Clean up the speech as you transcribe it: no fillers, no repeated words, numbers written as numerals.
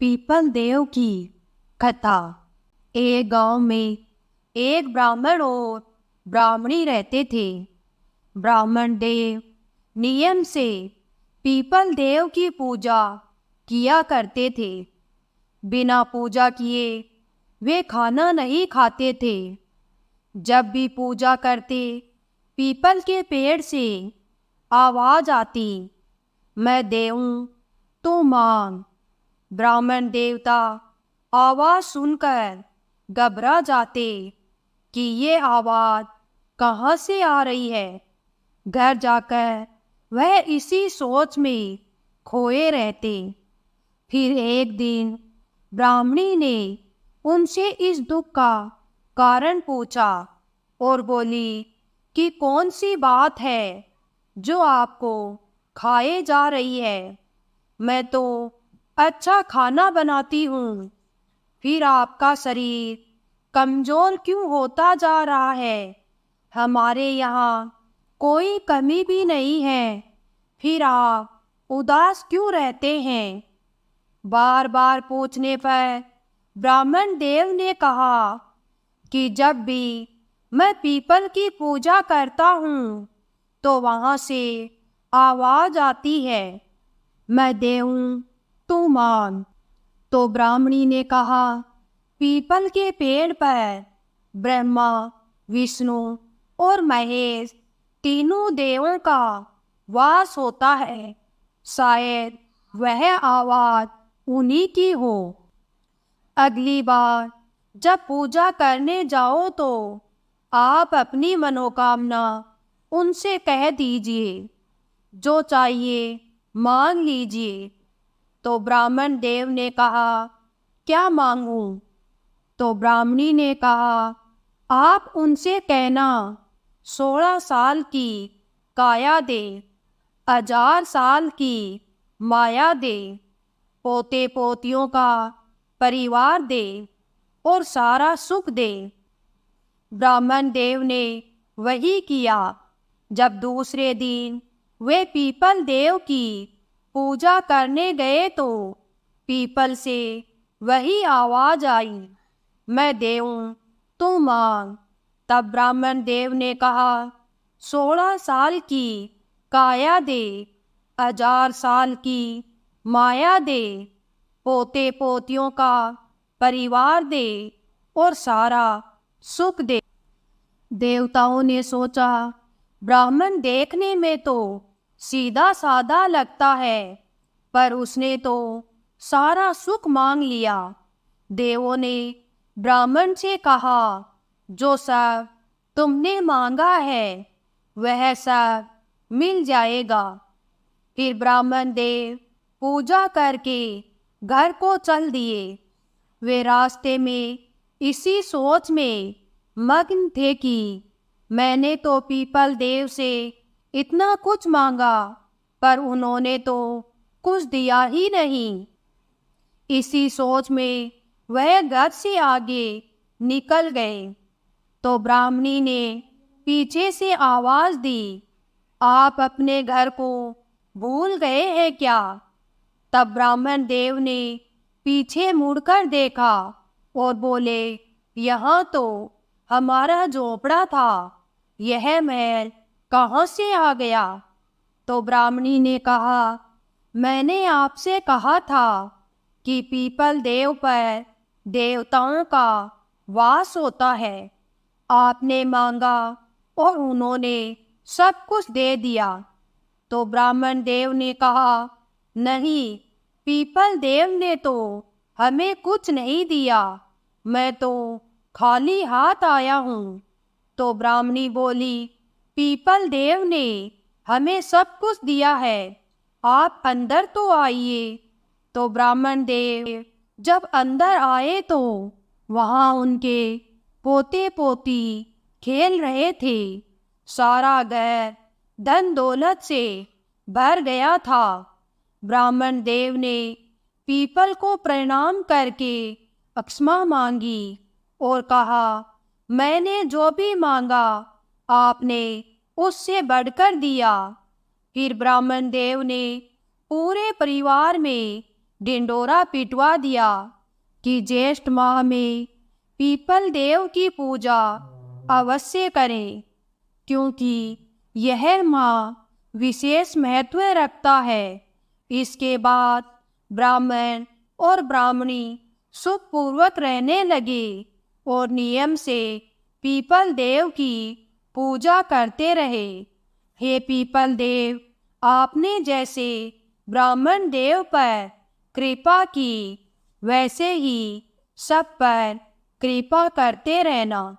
People देव की कथा। एक गांव में एक ब्राह्मण और ब्राह्मणी रहते थे। ब्राह्मण देव नियम से पीपल देव की पूजा किया करते थे। बिना पूजा किए वे खाना नहीं खाते थे। जब भी पूजा करते पीपल के पेड़ से आवाज आती, मैं देऊं तो मांग। ब्राह्मण देवता आवाज सुनकर घबरा जाते कि ये आवाज कहाँ से आ रही है। घर जाकर वह इसी सोच में खोए रहते। फिर एक दिन ब्राह्मणी ने उनसे इस दुख का कारण पूछा और बोली कि कौन सी बात है जो आपको खाए जा रही है। मैं तो अच्छा खाना बनाती हूँ, फिर आपका शरीर कमजोर क्यों होता जा रहा है। हमारे यहाँ कोई कमी भी नहीं है, फिर आप उदास क्यों रहते हैं। बार बार पूछने पर ब्राह्मण देव ने कहा कि जब भी मैं पीपल की पूजा करता हूँ तो वहाँ से आवाज आती है, मैं देऊं तू मान। तो ब्राह्मणी ने कहा, पीपल के पेड़ पर ब्रह्मा, विष्णु और महेश तीनों देवों का वास होता है। शायद वह आवाज उन्हीं की हो। अगली बार जब पूजा करने जाओ तो आप अपनी मनोकामना उनसे कह दीजिए, जो चाहिए मांग लीजिए। तो ब्राह्मण देव ने कहा, क्या मांगूं। तो ब्राह्मणी ने कहा, आप उनसे कहना 16 साल की काया दे, 1000 साल की माया दे, पोते पोतियों का परिवार दे और सारा सुख दे। ब्राह्मण देव ने वही किया। जब दूसरे दिन वे पीपल देव की पूजा करने गए तो पीपल से वही आवाज आई, मैं देऊं तू मांग। तब ब्राह्मण देव ने कहा, 16 साल की काया दे, 1000 साल की माया दे, पोते पोतियों का परिवार दे और सारा सुख दे। देवताओं ने सोचा, ब्राह्मण देखने में तो सीधा साधा लगता है, पर उसने तो सारा सुख मांग लिया। देवों ने ब्राह्मण से कहा, जो सब तुमने मांगा है वह सब मिल जाएगा। फिर ब्राह्मण देव पूजा करके घर को चल दिए। वे रास्ते में इसी सोच में मग्न थे कि मैंने तो पीपल देव से इतना कुछ मांगा, पर उन्होंने तो कुछ दिया ही नहीं। इसी सोच में वह घर से आगे निकल गए। तो ब्राह्मणी ने पीछे से आवाज दी, आप अपने घर को भूल गए हैं क्या। तब ब्राह्मण देव ने पीछे मुड़कर देखा और बोले, यहाँ तो हमारा झोपड़ा था, यह महल कहाँ से आ गया। तो ब्राह्मणी ने कहा, मैंने आपसे कहा था कि पीपल देव पर देवताओं का वास होता है। आपने मांगा और उन्होंने सब कुछ दे दिया। तो ब्राह्मण देव ने कहा, नहीं, पीपल देव ने तो हमें कुछ नहीं दिया, मैं तो खाली हाथ आया हूँ। तो ब्राह्मणी बोली, पीपल देव ने हमें सब कुछ दिया है, आप अंदर तो आइए। तो ब्राह्मण देव जब अंदर आए तो वहाँ उनके पोते पोती खेल रहे थे। सारा घर धन दौलत से भर गया था। ब्राह्मण देव ने पीपल को प्रणाम करके क्षमा मांगी और कहा, मैंने जो भी मांगा आपने उससे बढ़कर दिया। फिर ब्राह्मण देव ने पूरे परिवार में ढिंडोरा पिटवा दिया कि ज्येष्ठ माह में पीपल देव की पूजा अवश्य करें, क्योंकि यह माह विशेष महत्व रखता है। इसके बाद ब्राह्मण और ब्राह्मणी सुखपूर्वक रहने लगे और नियम से पीपल देव की पूजा करते रहे। हे पीपल देव, आपने जैसे ब्राह्मण देव पर कृपा की, वैसे ही सब पर कृपा करते रहना।